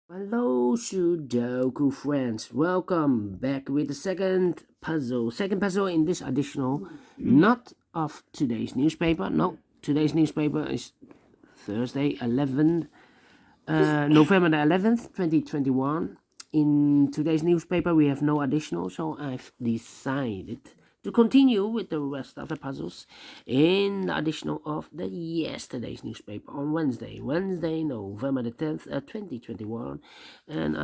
Hello, Sudoku friends. Welcome back with the second puzzle. Second puzzle in this additional, not of today's newspaper. No, today's newspaper is Thursday, 11th, November the 11th, 2021. In today's newspaper, we have no additional, so I've decided to continue with the rest of the puzzles in the additional of the yesterday's newspaper on Wednesday, November the 10th, 2021. And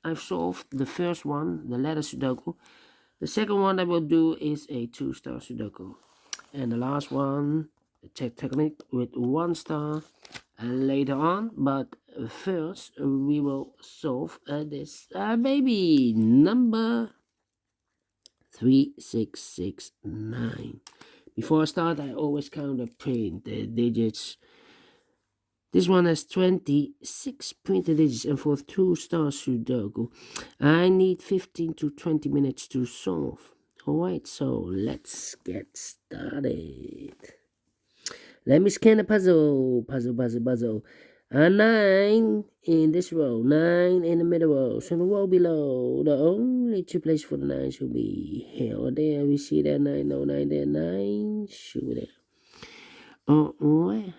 I've solved the first one, the letter Sudoku. The second one I will do is a 2-star Sudoku. And the last one, the technique with 1 star later on. But first, we will solve this baby number 3669. Before I start, I always count or print the digits. This one has 26 printed digits, and for 2-star Sudoku, I need 15 to 20 minutes to solve. Alright, so let's get started. Let me scan the puzzle. A 9 in this row, 9 in the middle row. So the row below, the only two places for the 9 should be here or there. We see that 9, no 9 there, 9 should be there. Alright.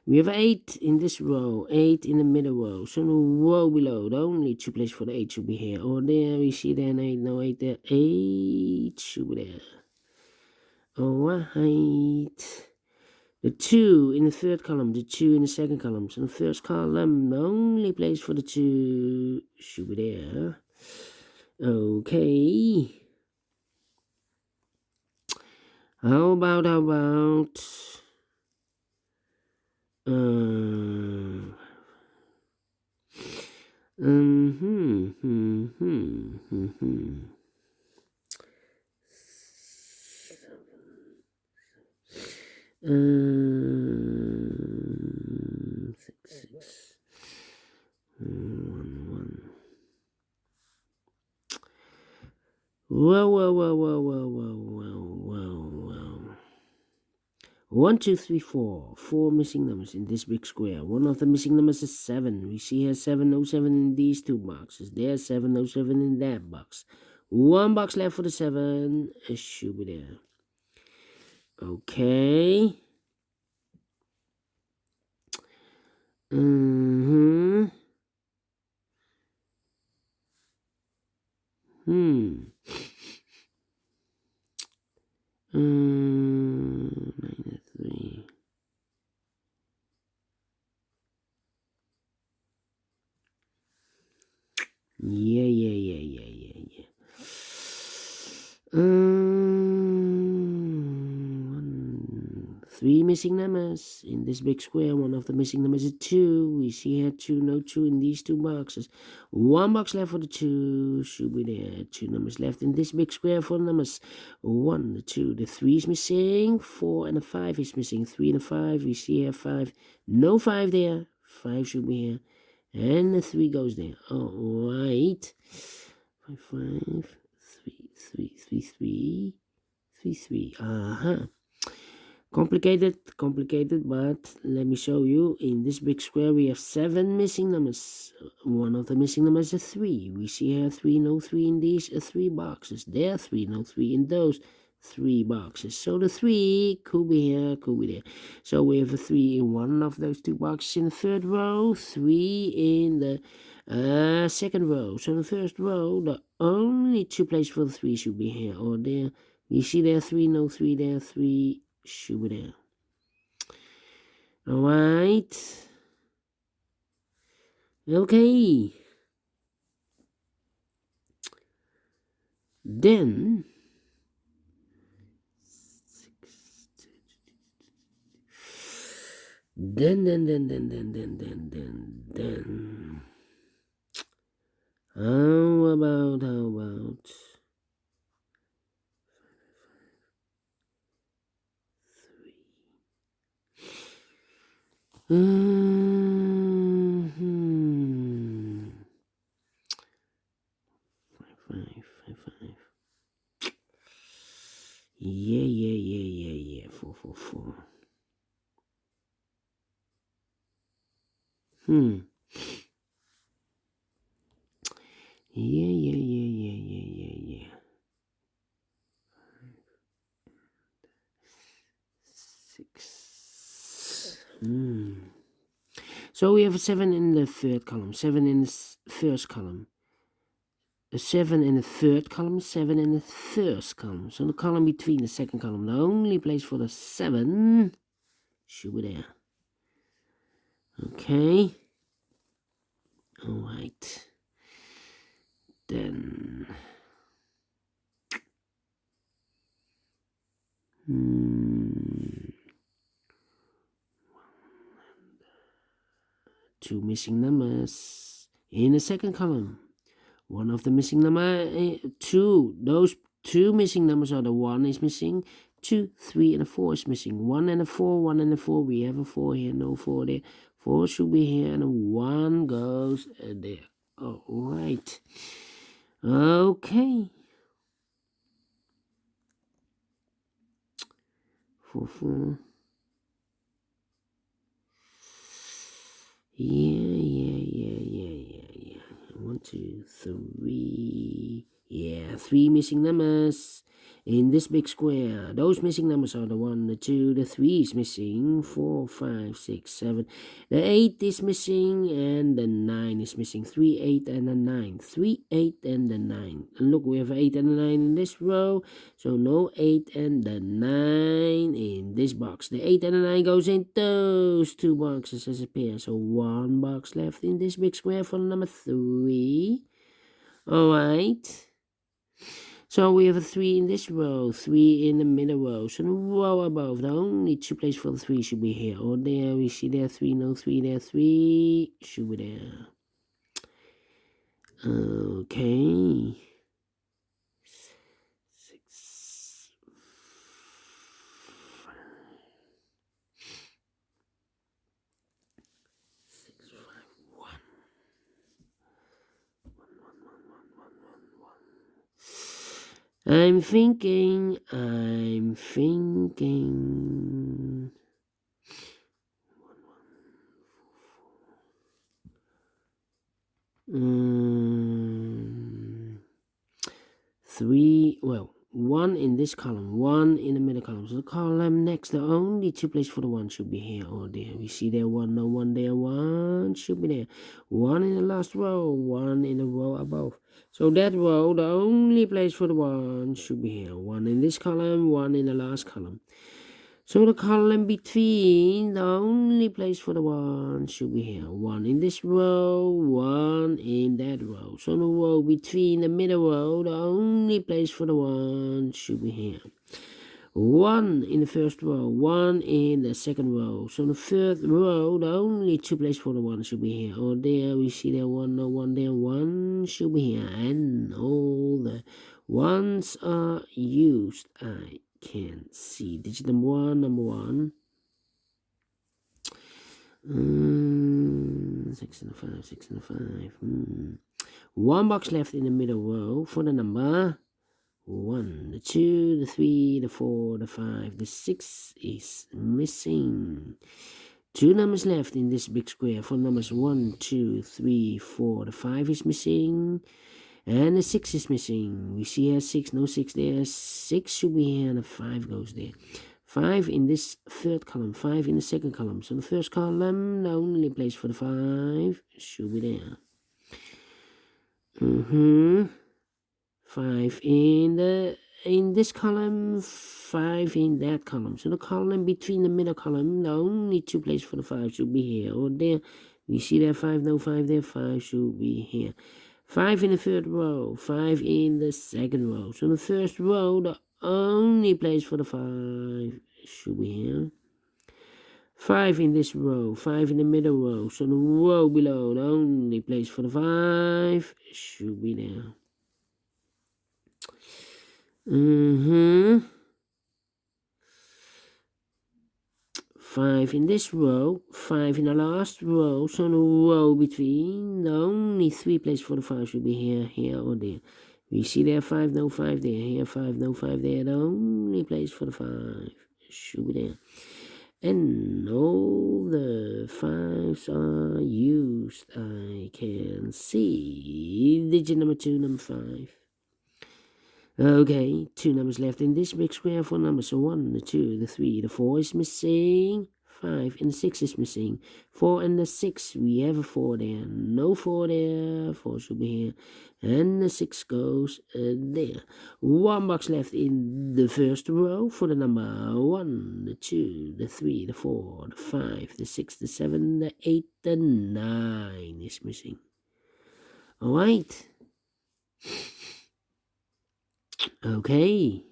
We have 8 in this row, 8 in the middle row. So the row below, the only two places for the 8 should be here or there. We see that 8, no 8 there, 8 should be there. Alright. The 2 in the third column, the 2 in the second column. So the first column, the only place for the 2 should be there. Okay. How about six, 1. Well. 1, 2, 3, 4. 4 missing numbers in this big square. One of the missing numbers is 7. We see here 707 in these two boxes. There's 707 in that box. 1 box left for the 7. It should be there. Okay. -3. Yeah. 3 missing numbers in this big square. One of the missing numbers is 2. We see here 2, no 2 in these two boxes. 1 box left for the 2. Should be there. 2 numbers left in this big square for numbers. 1, the 2, the 3 is missing. 4 and the 5 is missing. 3 and the 5. We see here 5. No 5 there. 5 should be here. And the 3 goes there. Alright. 5, 5, 3, 3, 3, 3, 3, 3. Complicated, but let me show you. In this big square, we have 7 missing numbers. One of the missing numbers is 3. We see here 3, no 3 in these 3 boxes. There, 3, no 3 in those 3 boxes. So the 3 could be here, could be there. So we have a 3 in one of those 2 boxes in the third row, 3 in the second row. So in the first row, the only 2 places for the 3 should be here or there. You see there 3, no 3 there, 3 should be there. Alright. Okay. Then how about 3? Five. Yeah. 4. Yeah. 6. So we have a 7 in the third column, 7 in the first column, a 7 in the third column, 7 in the first column. So the column between the second column, the only place for the 7 should be there. Okay. Alright. Then 2 missing numbers in the second column. One of the missing number, 2. Those 2 missing numbers are the 1 is missing, 2, 3, and a 4 is missing. 1 and a 4, 1 and a 4. We have a 4 here, no 4 there. 4 should be here, and a 1 goes there. Alright. Okay. 4, 4. Yeah. 1, 2, 3. Yeah, 3 missing numbers in this big square. Those missing numbers are the 1, the 2, the 3 is missing, 4, 5, 6, 7. The 8 is missing, and the 9 is missing. 3, 8, and a 9. 3, 8, and the 9. And look, we have 8 and a 9 in this row, so no 8 and the 9 in this box. The 8 and the 9 goes in those 2 boxes as a pair. So 1 box left in this big square for number 3. Alright. So we have a 3 in this row, 3 in the middle row. So the row above, the only 2 places for the 3 should be here or there. We see there 3, no 3 there, 3 should be there. Okay. 6, 5, 6, 5, 1. I'm thinking. 1, 1, 4, 3. Well, 1 in this column, 1 in the middle column. So the column next, the only 2 places for the 1 should be here or there. We see there 1, no 1 there, 1 should be there. 1 in the last row, 1 in the row above. So that row, the only place for the 1 should be here. 1 in this column, 1 in the last column. So the column between, the only place for the 1 should be here. 1 in this row, 1 in that row. So the row between the middle row, the only place for the 1 should be here. 1 in the first row, 1 in the second row. So the third row, the only 2 places for the 1 should be here or there. We see there 1, no 1 there, 1 should be here. And all the 1s are used. I can see digit number 1, 6 and a 5, 6 and a 5. 1 box left in the middle row for the number 1, the 2, the 3, the 4, the 5, the 6 is missing. 2 numbers left in this big square for numbers 1, 2, 3, 4. The 5 is missing. And the 6 is missing. We see here 6, no 6 there. 6 should be here, and the 5 goes there. 5 in this third column, 5 in the second column. So the first column, the only place for the 5 should be there. 5 in this column, 5 in that column. So the column between the middle column, the only 2 places for the 5 should be here or there. We see there 5, no 5 there, 5 should be here. 5 in the third row, 5 in the second row. So the first row, the only place for the 5 should be here. 5 in this row, 5 in the middle row. So the row below, the only place for the 5 should be there. 5 in this row, 5 in the last row. So the row between, the only 3 places for the 5 should be here, here, or there. We see there 5, no 5 there, here 5, no 5 there. The only place for the 5 should be there. And all the fives are used. I can see digit number 2, number 5. Okay, 2 numbers left in this big square. 4 numbers. So 1, the 2, the 3, the 4 is missing. 5 and the 6 is missing. 4 and the 6, we have a 4 there. No 4 there. 4 should be here. And the 6 goes there. 1 box left in the first row for the number 1, the 2, the 3, the 4, the 5, the 6, the 7, the 8, the 9 is missing. Alright. Okay.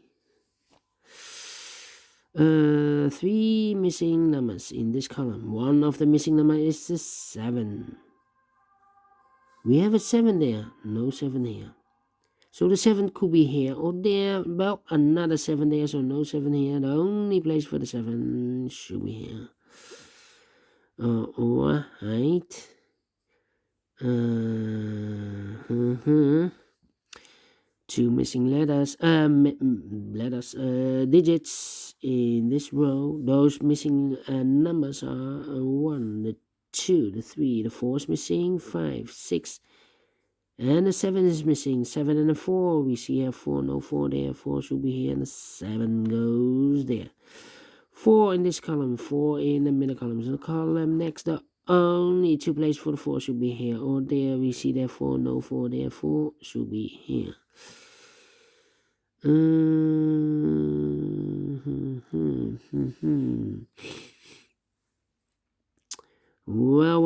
3 missing numbers in this column. One of the missing numbers is the 7. We have a 7 there. No 7 here. So the 7 could be here or there. Well, another 7 there, so no 7 here. The only place for the 7 should be here. Alright. 2 missing digits in this row. Those missing numbers are 1, the 2, the 3, the 4 is missing, 5, 6, and the 7 is missing. 7 and the 4, we see here 4, no 4 there, 4 should be here, and the 7 goes there. 4 in this column, 4 in the middle column. So the column next, the only 2 places for the 4 should be here or there. We see there 4, no 4 there, 4 should be here. Well.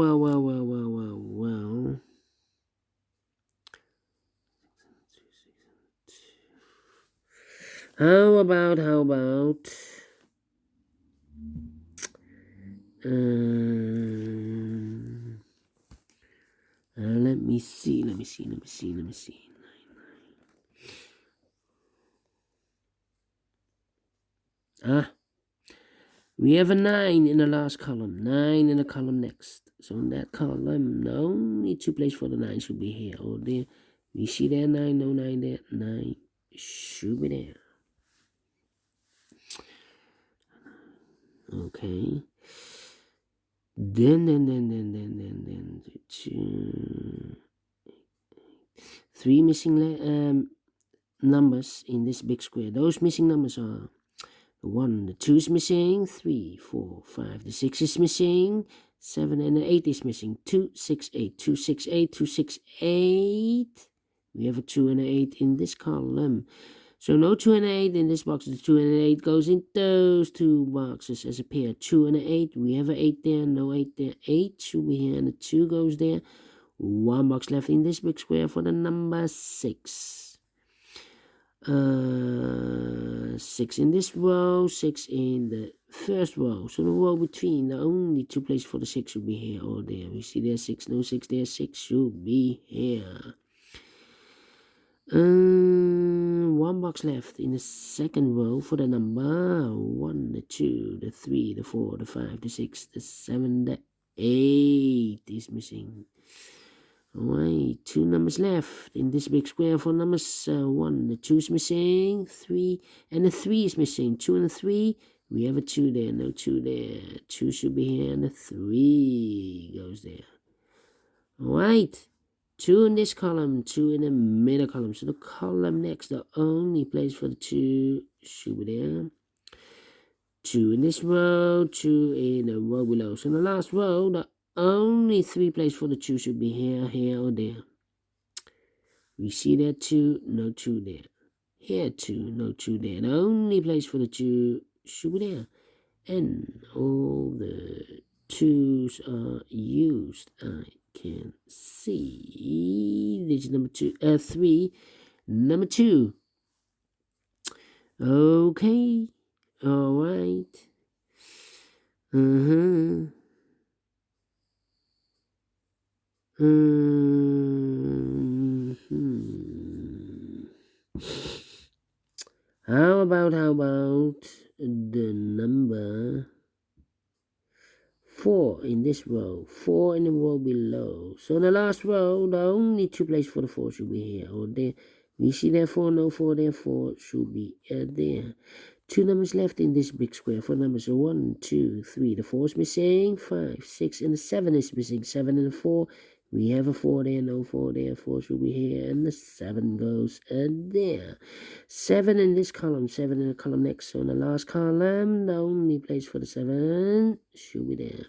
How about let me see. We have a 9 in the last column, 9 in the column next. So in that column, the only 2 places for the 9 should be here or there. We see there 9, no 9 there, 9 should be there. Okay. Then 3 missing numbers in this big square. Those missing numbers are 1, the 2 is missing, 3, 4, 5, the 6 is missing, 7 and the 8 is missing. 2, 6, 8, 2, 6, 8, 2, 6, 8. We have a 2 and an 8 in this column. So no 2 and 8 in this box. The 2 and 8 goes in those 2 boxes as a pair. 2 and 8. We have an 8 there. No 8 there. 8 should be here and the 2 goes there. 1 box left in this big square for the number 6. 6 in this row. 6 in the first row. So the row between, the only 2 places for the 6 should be here or there. We see there 6. No 6 there. 6 should be here. 1 box left in the second row for the number 1, the 2, the 3, the 4, the 5, the 6, the 7, the 8 is missing. Alright, 2 numbers left in this big square for numbers 1, the 2 is missing, 3, and the 3 is missing. 2 and the 3, we have a 2 there, no 2 there. 2 should be here and the 3 goes there. Alright. 2 in this column, 2 in the middle column. So the column next, the only place for the 2 should be there. 2 in this row, 2 in the row below. So in the last row, the only 3 places for the 2 should be here, here, or there. We see there 2, no 2 there. Here 2, no 2 there. The only place for the 2 should be there. And all the 2's are used. I can see digit number 3, number 2. Okay, all right. How about the number 4 in this row, 4 in the row below. So the last row, the only 2 places for the 4 should be here or there. We see there 4, no 4 there, 4 should be there. 2 numbers left in this big square. 4 numbers are 1, 2, 3. The 4 is missing. 5, 6, and the 7 is missing. 7 and the 4. We have a 4 there, no 4 there. 4 should be here, and the 7 goes there. 7 in this column, 7 in the column next. So in the last column, the only place for the 7 should be there.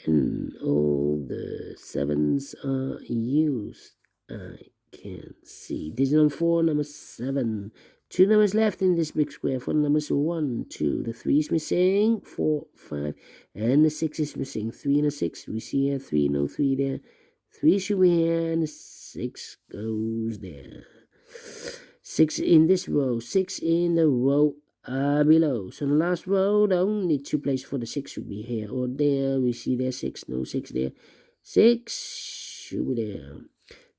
And all the 7s are used. I can see. Digit number 4, number 7. 2 numbers left in this big square. 4 numbers are 1, 2. The 3 is missing. 4, 5. And the 6 is missing. 3 and a 6. We see here 3, no 3 there. 3 should be here, and the 6 goes there. 6 in this row. 6 in the row below. So the last row, the only 2 places for the 6 should be here or there. We see there 6, no 6 there. 6 should be there.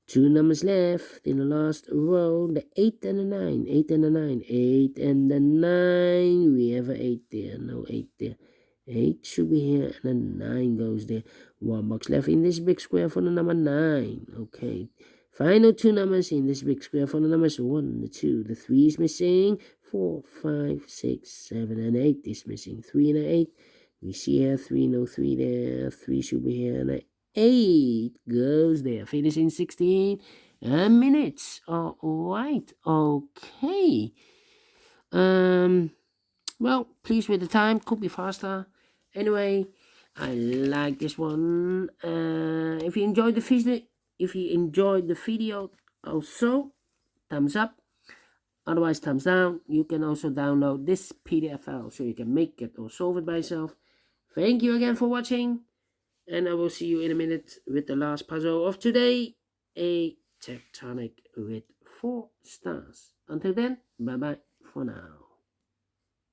2 numbers left in the last row, the 8 and the 9. 8 and the 9. 8 and the 9. We have an 8 there, no 8 there. 8 should be here, and the 9 goes there. 1 box left in this big square for the number 9. Okay. Final 2 numbers in this big square for the numbers 1, the 2. The 3 is missing. 4, 5, 6, 7, and 8 is missing. 3 and an 8. We see here 3, no 3 there. 3 should be here, and 8 goes there. Finish in 16 minutes. All right. Okay. Well, please with the time. Could be faster. Anyway, I like this one. If you enjoyed the video, also thumbs up. Otherwise, thumbs down. You can also download this PDF file so you can make it or solve it by yourself. Thank you again for watching. And I will see you in a minute with the last puzzle of today. A tectonic with 4 stars. Until then, bye-bye for now.